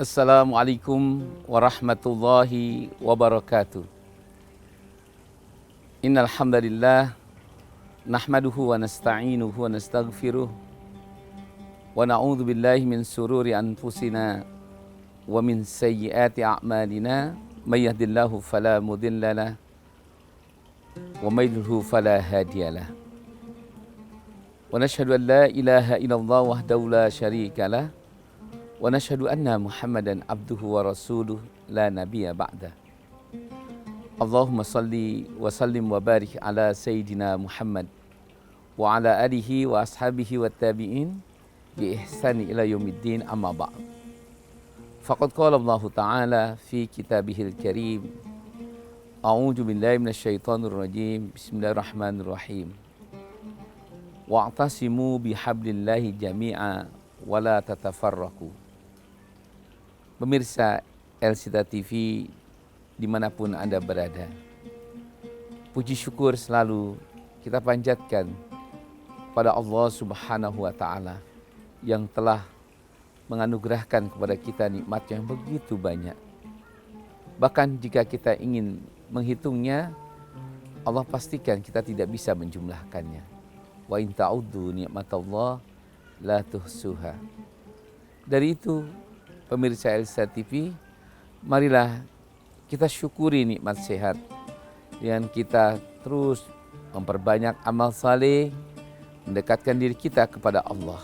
Assalamualaikum warahmatullahi wabarakatuh. Innal hamdalillah nahmaduhu wa nasta'inuhu wa nastaghfiruh wa na'udzu billahi min sururi anfusina wa min sayyiati a'malina may yahdihillahu fala mudhillalah wa may yudhlil fala hadiyalah. Wa nashhadu an la ilaha illallah wahdahu la syarikalah wa nashhadu anna Muhammadan abduhu wa rasuluh la nabiyya ba'da. Allahumma salli wa sallim wa barik ala sayyidina Muhammad wa ala alihi wa ashabihi wa tabi'in bi ihsani ila yaumiddin, amma ba'd. Faqad qala Allah Ta'ala fi kitabihil karim, a'udzu billahi minasyaitonir rajim, bismillahirrahmanirrahim. Wa'tasimu bihablillahi jami'a wa la tatafarraqu. Pemirsa Elsita TV dimanapun Anda berada, puji syukur selalu kita panjatkan pada Allah Subhanahu wa Ta'ala yang telah menganugerahkan kepada kita nikmat yang begitu banyak. Bahkan jika kita ingin menghitungnya, Allah pastikan kita tidak bisa menjumlahkannya. Wa in ta'uddu ni'matallah la tuhsuha. Dari itu, pemirsa Elsita TV, marilah kita syukuri nikmat sehat dengan kita terus memperbanyak amal saleh, mendekatkan diri kita kepada Allah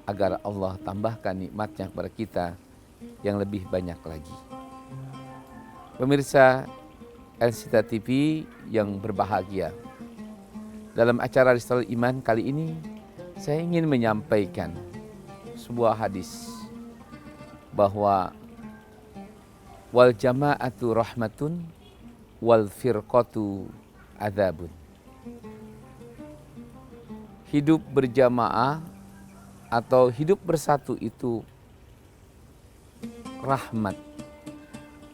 agar Allah tambahkan nikmatnya kepada kita yang lebih banyak lagi. Pemirsa Elsita TV yang berbahagia, dalam acara Risalatul Iman kali ini saya ingin menyampaikan sebuah hadis bahwa wal jama'atu rahmatun wal firqatu adzabun. Hidup berjamaah atau hidup bersatu itu rahmat,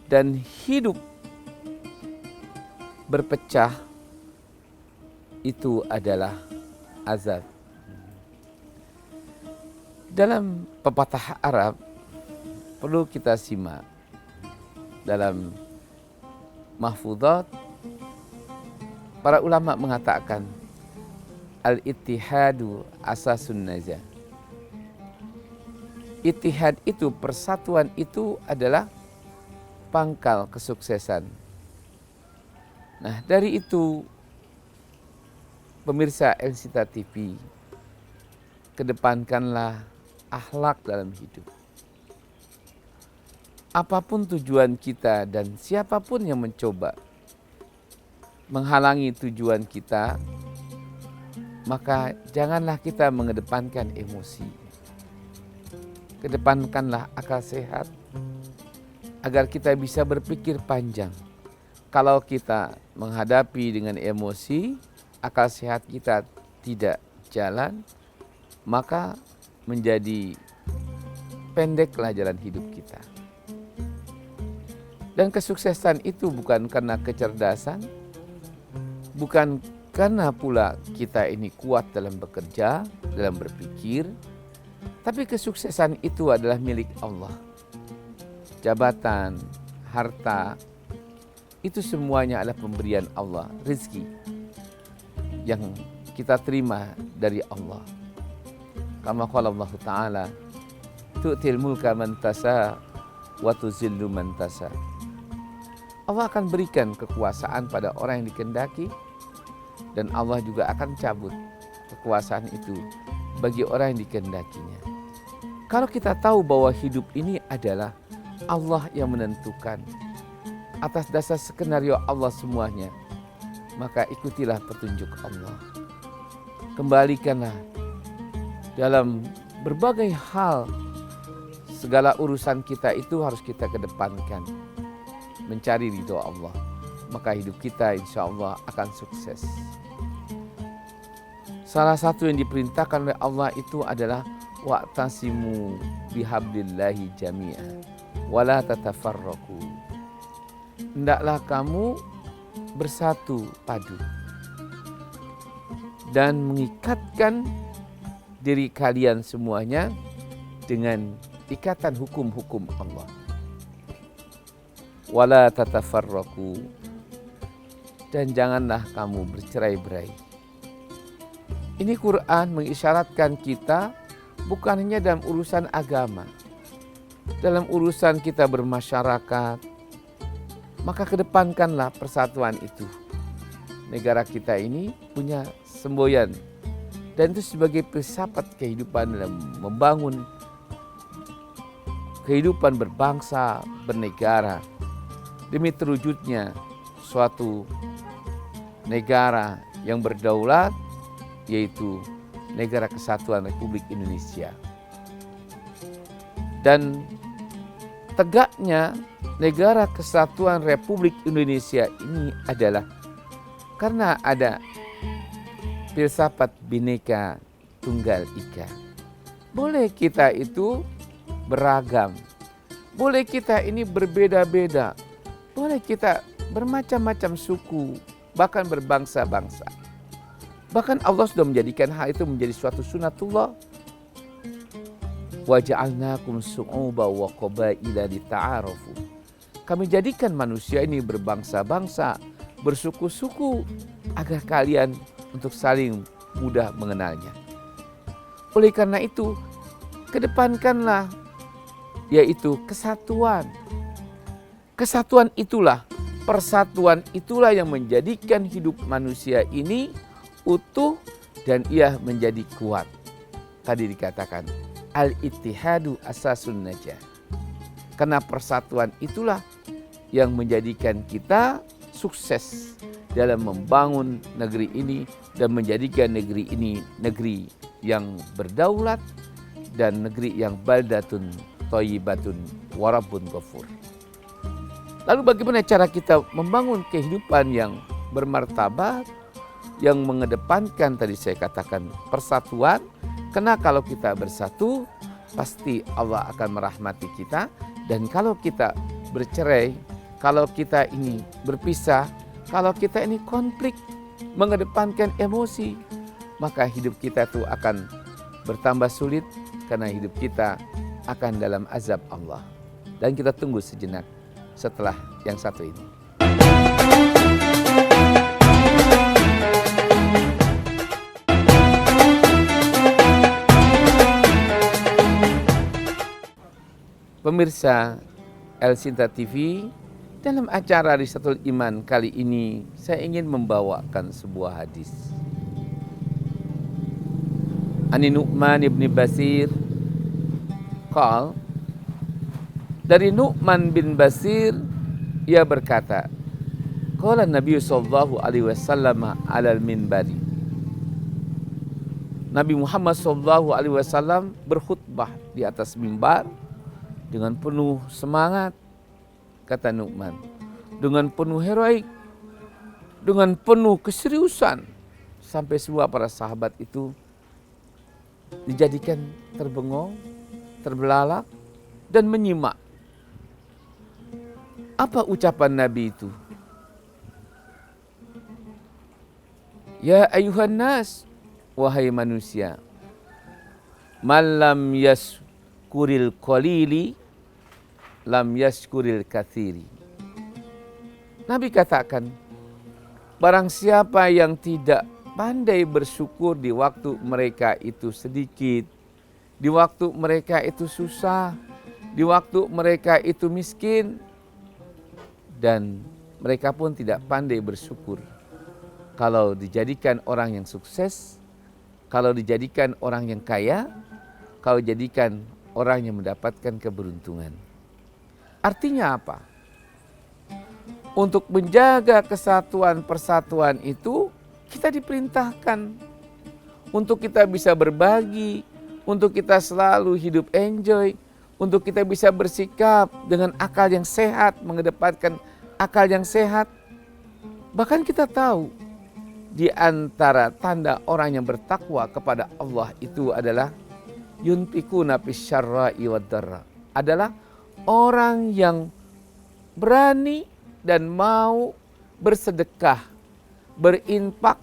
dan hidup berpecah itu adalah azab. Dalam pepatah Arab perlu kita simak. Dalam mahfudhat, para ulama mengatakan al-ittihadu asasun najah. Ittihad itu, persatuan itu adalah pangkal kesuksesan. Nah, dari itu pemirsa Elsita TV, kedepankanlah akhlak dalam hidup. Apapun tujuan kita dan siapapun yang mencoba menghalangi tujuan kita, maka janganlah kita mengedepankan emosi. Kedepankanlah akal sehat agar kita bisa berpikir panjang. Kalau kita menghadapi dengan emosi, akal sehat kita tidak jalan, maka menjadi pendeklah jalan hidup kita. Dan kesuksesan itu bukan karena kecerdasan, bukan karena pula kita ini kuat dalam bekerja, dalam berpikir, tapi kesuksesan itu adalah milik Allah. Jabatan, harta, itu semuanya adalah pemberian Allah, rezeki yang kita terima dari Allah. Kama qala Allah Ta'ala, tu'til mulka man tasha wa tuzillu man tasha. Allah akan berikan kekuasaan pada orang yang dikehendaki, dan Allah juga akan cabut kekuasaan itu bagi orang yang dikehendakinya. Kalau kita tahu bahwa hidup ini adalah Allah yang menentukan, atas dasar skenario Allah semuanya, maka ikutilah petunjuk Allah. Kembalikanlah dalam berbagai hal, segala urusan kita itu harus kita kedepankan, mencari ridho Allah, maka hidup kita insya Allah akan sukses. Salah satu yang diperintahkan oleh Allah itu adalah wa'tasimu bihablillahi jami'a wa la tatafarraqu. Hendaklah kamu bersatu padu dan mengikatkan diri kalian semuanya dengan ikatan hukum-hukum Allah. Wala tatafarraqu, dan janganlah kamu bercerai-berai. Ini Quran mengisyaratkan kita bukan hanya dalam urusan agama, dalam urusan kita bermasyarakat, maka kedepankanlah persatuan itu. Negara kita ini punya semboyan, dan itu sebagai filsafat kehidupan dalam membangun kehidupan berbangsa, bernegara, demi terwujudnya suatu negara yang berdaulat, yaitu Negara Kesatuan Republik Indonesia. Dan tegaknya Negara Kesatuan Republik Indonesia ini adalah karena ada filsafat Bhinneka Tunggal Ika. Boleh kita itu beragam, boleh kita ini berbeda-beda, boleh kita bermacam-macam suku, bahkan berbangsa-bangsa. Bahkan Allah sudah menjadikan hal itu menjadi suatu sunatullah. Wa ja'alnakum syu'uban wa qabaila lita'arafu. Kami jadikan manusia ini berbangsa-bangsa, bersuku-suku, agar kalian untuk saling mudah mengenalnya. Oleh karena itu, kedepankanlah yaitu kesatuan. Kesatuan itulah, persatuan itulah yang menjadikan hidup manusia ini utuh dan ia menjadi kuat. Tadi dikatakan al-ittihadu asasun najah. Karena persatuan itulah yang menjadikan kita sukses dalam membangun negeri ini dan menjadikan negeri ini negeri yang berdaulat dan negeri yang baldatun thayyibatun warabbun ghafur. Lalu bagaimana cara kita membangun kehidupan yang bermartabat, yang mengedepankan tadi saya katakan persatuan? Karena kalau kita bersatu, pasti Allah akan merahmati kita. Dan kalau kita bercerai, kalau kita ini berpisah, kalau kita ini konflik, mengedepankan emosi, maka hidup kita itu akan bertambah sulit karena hidup kita akan dalam azab Allah. Dan kita tunggu sejenak setelah yang satu ini. Pemirsa El Sinta TV, dalam acara Risatul Iman kali ini saya ingin membawakan sebuah hadis. Ani Nu'man ibn Bashir qal, dari Nu'man bin Bashir ia berkata, qala Nabi sallallahu alaihi wasallam alal minbari. Nabi Muhammad sallallahu alaihi wasallam berkhutbah di atas mimbar dengan penuh semangat, kata Nu'man, dengan penuh heroik, dengan penuh keseriusan, sampai semua para sahabat itu dijadikan terbengong, terbelalak, dan menyimak. Apa ucapan Nabi itu? Ya ayuhan nas, wahai manusia, malam yaskuril qalili lam yaskuril katsiri. Nabi katakan, barang siapa yang tidak pandai bersyukur di waktu mereka itu sedikit, di waktu mereka itu susah, di waktu mereka itu miskin, dan mereka pun tidak pandai bersyukur kalau dijadikan orang yang sukses, kalau dijadikan orang yang kaya, kalau dijadikan orang yang mendapatkan keberuntungan. Artinya apa? Untuk menjaga kesatuan persatuan itu kita diperintahkan untuk kita bisa berbagi, untuk kita selalu hidup enjoy, untuk kita bisa bersikap dengan akal yang sehat, mengedepankan akal yang sehat. Bahkan kita tahu di antara tanda orang yang bertakwa kepada Allah itu adalah yunfikuna fisyarra'i wad-dharra, adalah orang yang berani dan mau bersedekah, berinfak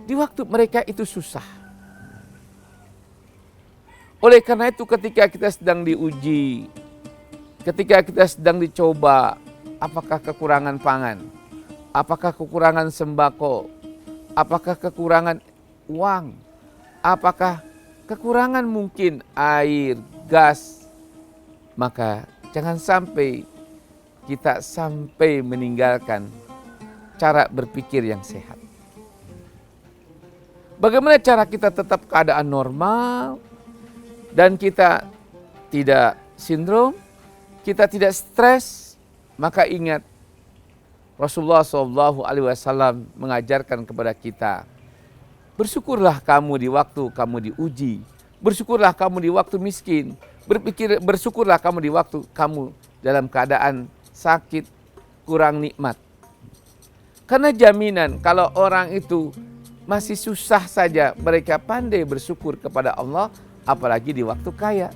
di waktu mereka itu susah. Oleh karena itu ketika kita sedang diuji, ketika kita sedang dicoba, apakah kekurangan pangan, apakah kekurangan sembako, apakah kekurangan uang, apakah kekurangan mungkin air, gas, maka jangan sampai kita sampai meninggalkan cara berpikir yang sehat. Bagaimana cara kita tetap keadaan normal dan kita tidak sindrom, kita tidak stres? Maka ingat, Rasulullah SAW mengajarkan kepada kita, bersyukurlah kamu di waktu kamu diuji, bersyukurlah kamu di waktu miskin, bersyukurlah kamu di waktu kamu dalam keadaan sakit, kurang nikmat. Karena jaminan kalau orang itu masih susah saja mereka pandai bersyukur kepada Allah, apalagi di waktu kaya.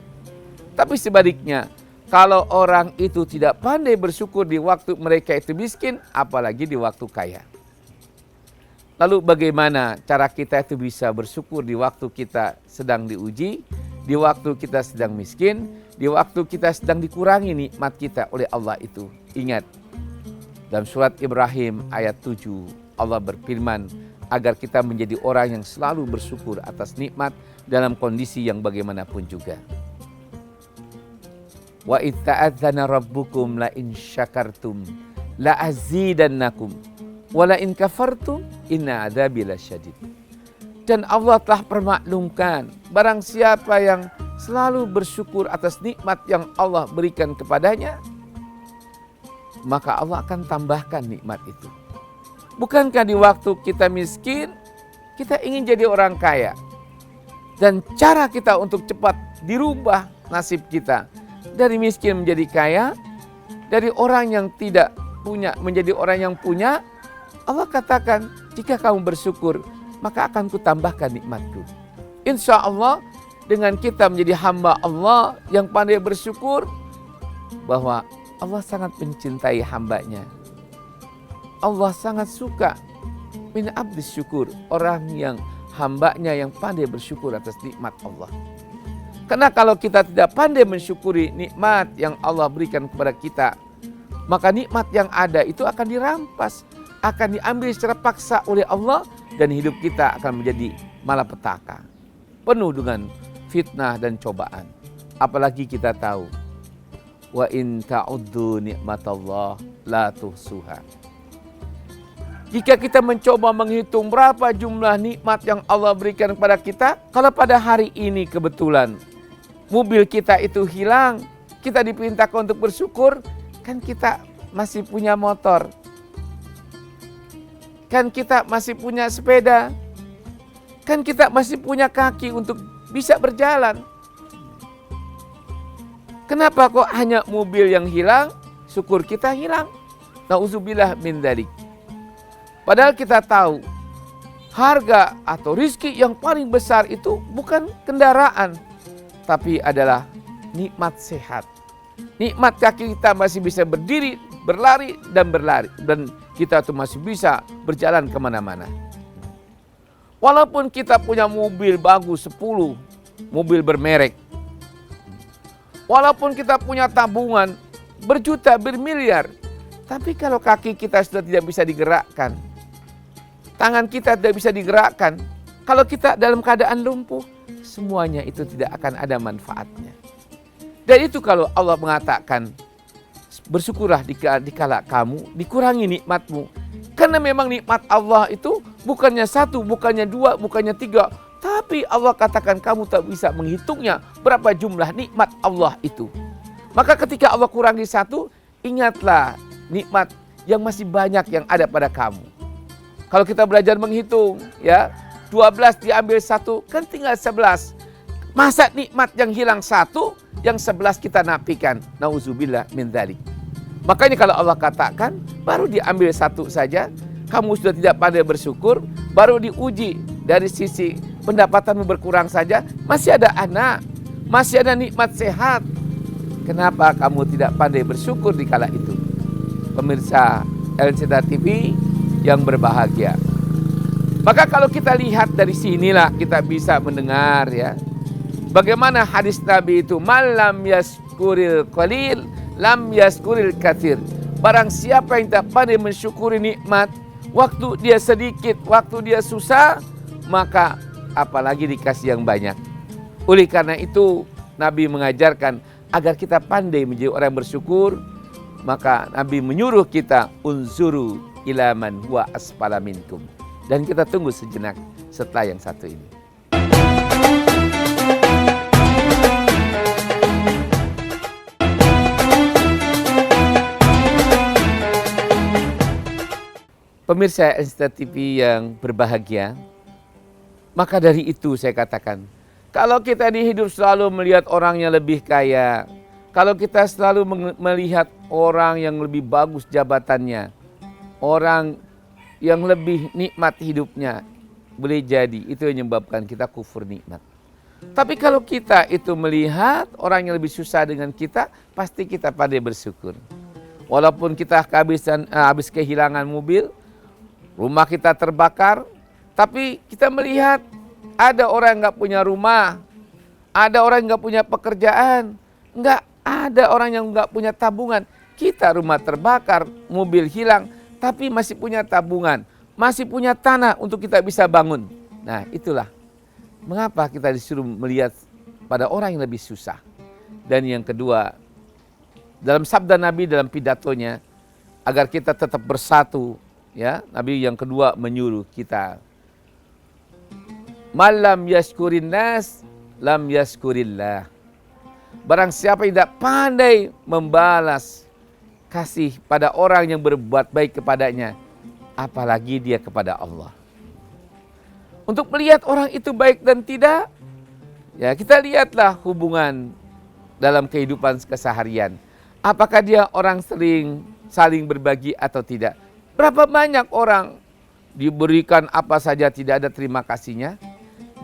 Tapi sebaliknya, kalau orang itu tidak pandai bersyukur di waktu mereka itu miskin, apalagi di waktu kaya. Lalu bagaimana cara kita itu bisa bersyukur di waktu kita sedang diuji, di waktu kita sedang miskin, di waktu kita sedang dikurangi nikmat kita oleh Allah itu? Ingat, dalam surat Ibrahim ayat 7, Allah berfirman agar kita menjadi orang yang selalu bersyukur atas nikmat dalam kondisi yang bagaimanapun juga. Wa itta'adzana rabbukum la in syakartum la azidannakum wa la in kafartum inna adzabi lasyadid. Dan Allah telah permaklumkan, barang siapa yang selalu bersyukur atas nikmat yang Allah berikan kepadanya, maka Allah akan tambahkan nikmat itu. Bukankah di waktu kita miskin, kita ingin jadi orang kaya? Dan cara kita untuk cepat dirubah nasib kita dari miskin menjadi kaya, dari orang yang tidak punya menjadi orang yang punya. Allah katakan, jika kamu bersyukur, maka akan kutambahkan nikmatku. Insya Allah dengan kita menjadi hamba Allah yang pandai bersyukur, bahwa Allah sangat mencintai hambanya. Allah sangat suka min abdis syukur, orang yang hambanya yang pandai bersyukur atas nikmat Allah. Karena kalau kita tidak pandai mensyukuri nikmat yang Allah berikan kepada kita, maka nikmat yang ada itu akan dirampas, akan diambil secara paksa oleh Allah, dan hidup kita akan menjadi malapetaka, penuh dengan fitnah dan cobaan. Apalagi kita tahu, wa in ta'uddu nikmatallah la tuhsuha. Jika kita mencoba menghitung berapa jumlah nikmat yang Allah berikan kepada kita, kalau pada hari ini kebetulan mobil kita itu hilang, kita diperintahkan untuk bersyukur, kan kita masih punya motor, kan kita masih punya sepeda, kan kita masih punya kaki untuk bisa berjalan. Kenapa kok hanya mobil yang hilang, syukur kita hilang? Nauzubillah min dzalik. Padahal kita tahu harga atau rizki yang paling besar itu bukan kendaraan, tapi adalah nikmat sehat. Nikmat kaki kita masih bisa berdiri, berlari, dan kita tuh masih bisa berjalan kemana-mana. Walaupun kita punya mobil bagus 10, mobil bermerek, walaupun kita punya tabungan berjuta, bermiliar, tapi kalau kaki kita sudah tidak bisa digerakkan, tangan kita tidak bisa digerakkan, kalau kita dalam keadaan lumpuh, semuanya itu tidak akan ada manfaatnya. Dan itu kalau Allah mengatakan, bersyukurlah dikala kamu dikurangi nikmatmu. Karena memang nikmat Allah itu bukannya 1, bukannya 2, bukannya 3, tapi Allah katakan kamu tak bisa menghitungnya berapa jumlah nikmat Allah itu. Maka ketika Allah kurangi 1, ingatlah nikmat yang masih banyak yang ada pada kamu. Kalau kita belajar menghitung, ya 12 diambil 1, kan tinggal 11. Masa nikmat yang hilang 1, yang 11 kita nafikan? Nauzubillah min dzalik. Makanya kalau Allah katakan, baru diambil 1 saja, kamu sudah tidak pandai bersyukur, baru diuji dari sisi pendapatanmu berkurang saja, masih ada anak, masih ada nikmat sehat. Kenapa kamu tidak pandai bersyukur di kala itu? Pemirsa LCTA TV yang berbahagia. Maka kalau kita lihat dari sinilah kita bisa mendengar, ya, Bagaimana hadis Nabi itu? Malam yaskuril qalil, lam yaskuril katsir. Barang siapa yang tak pandai mensyukuri nikmat, waktu dia sedikit, waktu dia susah, maka apalagi dikasih yang banyak. Oleh karena itu Nabi mengajarkan agar kita pandai menjadi orang yang bersyukur. Maka Nabi menyuruh kita unzuru ila man huwa asfala minkum. Dan kita tunggu sejenak setelah yang satu ini. Pemirsa ST TV yang berbahagia, maka dari itu saya katakan, kalau kita di hidup selalu melihat orang yang lebih kaya, kalau kita selalu melihat orang yang lebih bagus jabatannya, orang yang lebih nikmat hidupnya, boleh jadi itu yang menyebabkan kita kufur nikmat. Tapi kalau kita itu melihat orang yang lebih susah dengan kita, pasti kita pandai bersyukur. Walaupun kita habis kehilangan mobil, rumah kita terbakar, tapi kita melihat ada orang yang nggak punya rumah, ada orang yang nggak punya pekerjaan, ada orang yang nggak punya tabungan. Kita rumah terbakar, mobil hilang, tapi masih punya tabungan, masih punya tanah untuk kita bisa bangun. Nah, itulah mengapa kita disuruh melihat pada orang yang lebih susah. Dan yang kedua, dalam sabda Nabi dalam pidatonya, agar kita tetap bersatu, ya, Nabi yang kedua menyuruh kita, malam yaskurin nas, lam yaskurillah. Barang siapa yang tidak pandai membalas kasih pada orang yang berbuat baik kepadanya, apalagi dia kepada Allah. Untuk melihat orang itu baik dan tidak, ya kita lihatlah hubungan dalam kehidupan keseharian. Apakah dia orang saling berbagi atau tidak? Berapa banyak orang diberikan apa saja tidak ada terima kasihnya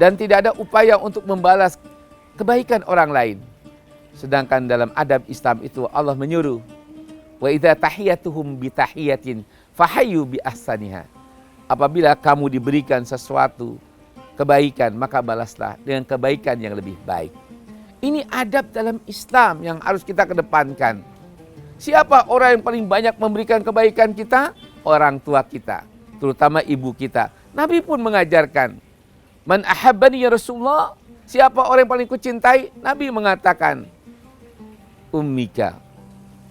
dan tidak ada upaya untuk membalas kebaikan orang lain. Sedangkan dalam adab Islam itu Allah menyuruh, wa idza tahiyatuhum bi tahiyatin fahayyu bi ahsaniha. Apabila kamu diberikan sesuatu kebaikan, maka balaslah dengan kebaikan yang lebih baik. Ini adab dalam Islam yang harus kita kedepankan. Siapa orang yang paling banyak memberikan kebaikan kita? Orang tua kita, terutama ibu kita. Nabi pun mengajarkan, man ahabbani ya Rasulullah, siapa orang yang paling kucintai? Nabi mengatakan, ummika,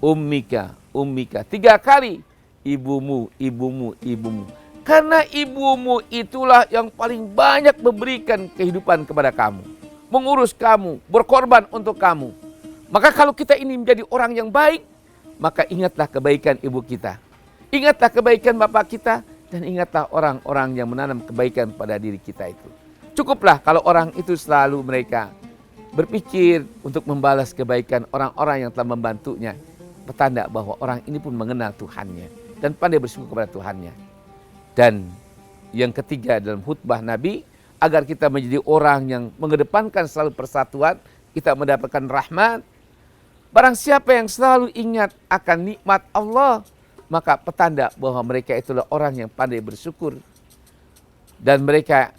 ummika, ummika. 3 kali, ibumu, ibumu, ibumu. Karena ibumu itulah yang paling banyak memberikan kehidupan kepada kamu, mengurus kamu, berkorban untuk kamu. Maka kalau kita ini menjadi orang yang baik, maka ingatlah kebaikan ibu kita, ingatlah kebaikan bapak kita, dan ingatlah orang-orang yang menanam kebaikan pada diri kita itu. Cukuplah kalau orang itu selalu mereka berpikir untuk membalas kebaikan orang-orang yang telah membantunya. Petanda bahwa orang ini pun mengenal Tuhannya dan pandai bersyukur kepada Tuhannya. Dan yang ketiga dalam khutbah Nabi, agar kita menjadi orang yang mengedepankan selalu persatuan, kita mendapatkan rahmat. Barang siapa yang selalu ingat akan nikmat Allah, maka petanda bahwa mereka itulah orang yang pandai bersyukur. Dan mereka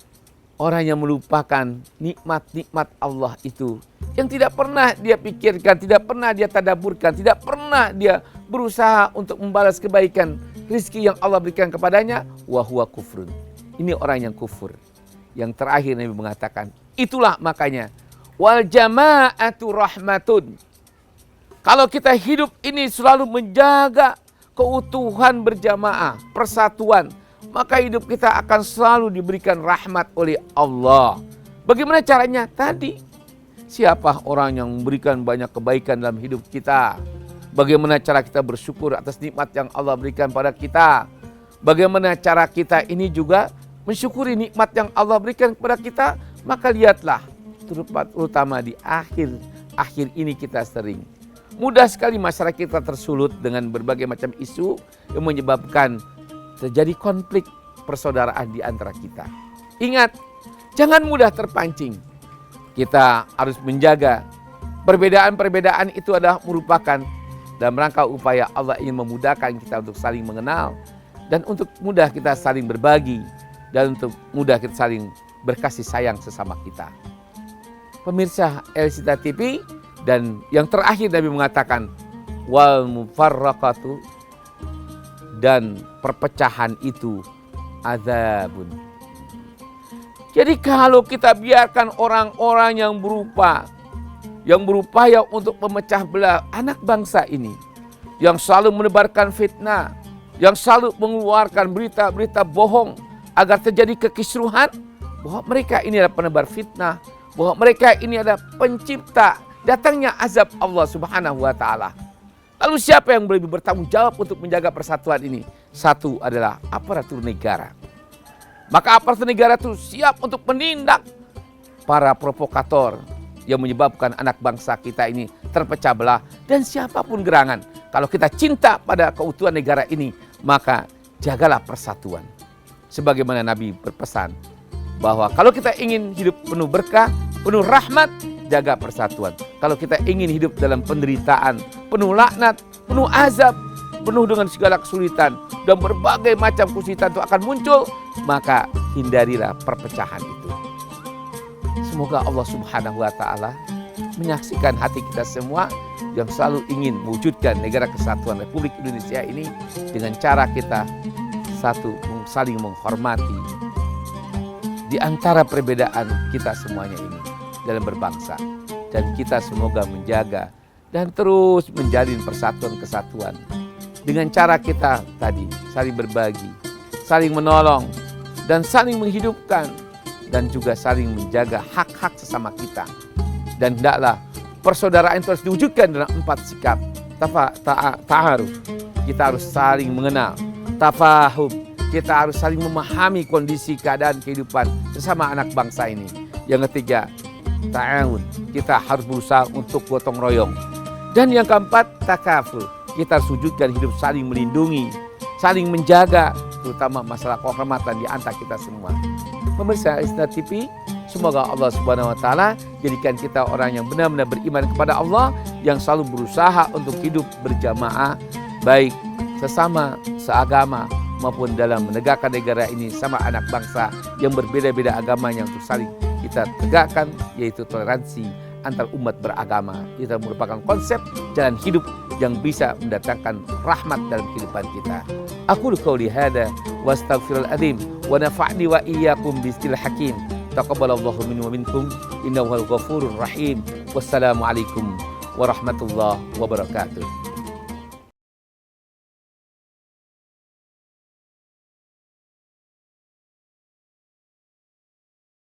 orang yang melupakan nikmat-nikmat Allah itu, yang tidak pernah dia pikirkan, tidak pernah dia tadaburkan, tidak pernah dia berusaha untuk membalas kebaikan rizki yang Allah berikan kepadanya. Wa huwa kufrun. Ini orang yang kufur. Yang terakhir Nabi mengatakan, itulah makanya wal jama'atu rahmatun. Kalau kita hidup ini selalu menjaga keutuhan berjamaah, persatuan, maka hidup kita akan selalu diberikan rahmat oleh Allah. Bagaimana caranya? Tadi, siapa orang yang memberikan banyak kebaikan dalam hidup kita? Bagaimana cara kita bersyukur atas nikmat yang Allah berikan pada kita? Bagaimana cara kita ini juga mensyukuri nikmat yang Allah berikan kepada kita? Maka lihatlah, terutama di akhir ini kita sering mudah sekali masyarakat kita tersulut dengan berbagai macam isu yang menyebabkan terjadi konflik persaudaraan di antara kita. Ingat, jangan mudah terpancing. Kita harus menjaga perbedaan-perbedaan itu adalah merupakan dalam rangka upaya Allah ingin memudahkan kita untuk saling mengenal dan untuk mudah kita saling berbagi dan untuk mudah kita saling berkasih sayang sesama kita. Pemirsa Elsita TV, dan yang terakhir Nabi mengatakan wal mufarraqatu, dan perpecahan itu azabun. Jadi kalau kita biarkan orang-orang yang berupaya untuk memecah belah anak bangsa ini, yang selalu menebarkan fitnah, yang selalu mengeluarkan berita-berita bohong agar terjadi kekisruhan, bahwa mereka ini adalah penebar fitnah, bahwa mereka ini adalah pencipta datangnya azab Allah Subhanahu wa taala. Lalu siapa yang lebih bertanggung jawab untuk menjaga persatuan ini? Satu adalah aparatur negara. Maka aparatur negara itu siap untuk menindak para provokator yang menyebabkan anak bangsa kita ini terpecah belah, dan siapapun gerangan. Kalau kita cinta pada keutuhan negara ini, maka jagalah persatuan. Sebagaimana Nabi berpesan bahwa kalau kita ingin hidup penuh berkah, penuh rahmat, jaga persatuan. Kalau kita ingin hidup dalam penderitaan, penuh laknat, penuh azab, penuh dengan segala kesulitan, dan berbagai macam kesulitan itu akan muncul, maka hindarilah perpecahan itu. Semoga Allah Subhanahu wa taala menyaksikan hati kita semua yang selalu ingin mewujudkan negara kesatuan Republik Indonesia ini dengan cara kita satu, saling menghormati di antara perbedaan kita semuanya ini dalam berbangsa, dan kita semoga menjaga dan terus menjalin persatuan kesatuan dengan cara kita tadi saling berbagi, saling menolong, dan saling menghidupkan, dan juga saling menjaga hak-hak sesama kita. Dan hendaklah persaudaraan itu harus diwujudkan dalam 4 sikap. Ta'aruf, kita harus saling mengenal. Tafahum, kita harus saling memahami kondisi keadaan kehidupan sesama anak bangsa ini. Yang ketiga, ta'awun, kita harus berusaha untuk gotong royong. Dan yang keempat, takaful, kita harus wujudkan hidup saling melindungi, saling menjaga, terutama masalah kehormatan di antara kita semua. Pemirsa Elsita TV, semoga Allah Subhanahu wa taala jadikan kita orang yang benar-benar beriman kepada Allah, yang selalu berusaha untuk hidup berjamaah, baik sesama seagama maupun dalam menegakkan negara ini sama anak bangsa yang berbeda-beda agamanya, untuk saling kita tegakkan, yaitu toleransi antar umat beragama. Itu merupakan konsep jalan hidup yang bisa mendatangkan rahmat dalam kehidupan kita. Aqulu qouli hadza wa astaghfirul azim wa nafa'ni wa iyyakum bismillahil hakim. Taqabbalallahu minni wa minkum innahu wal ghafurur rahim. Wassalamu alaikum warahmatullahi wabarakatuh.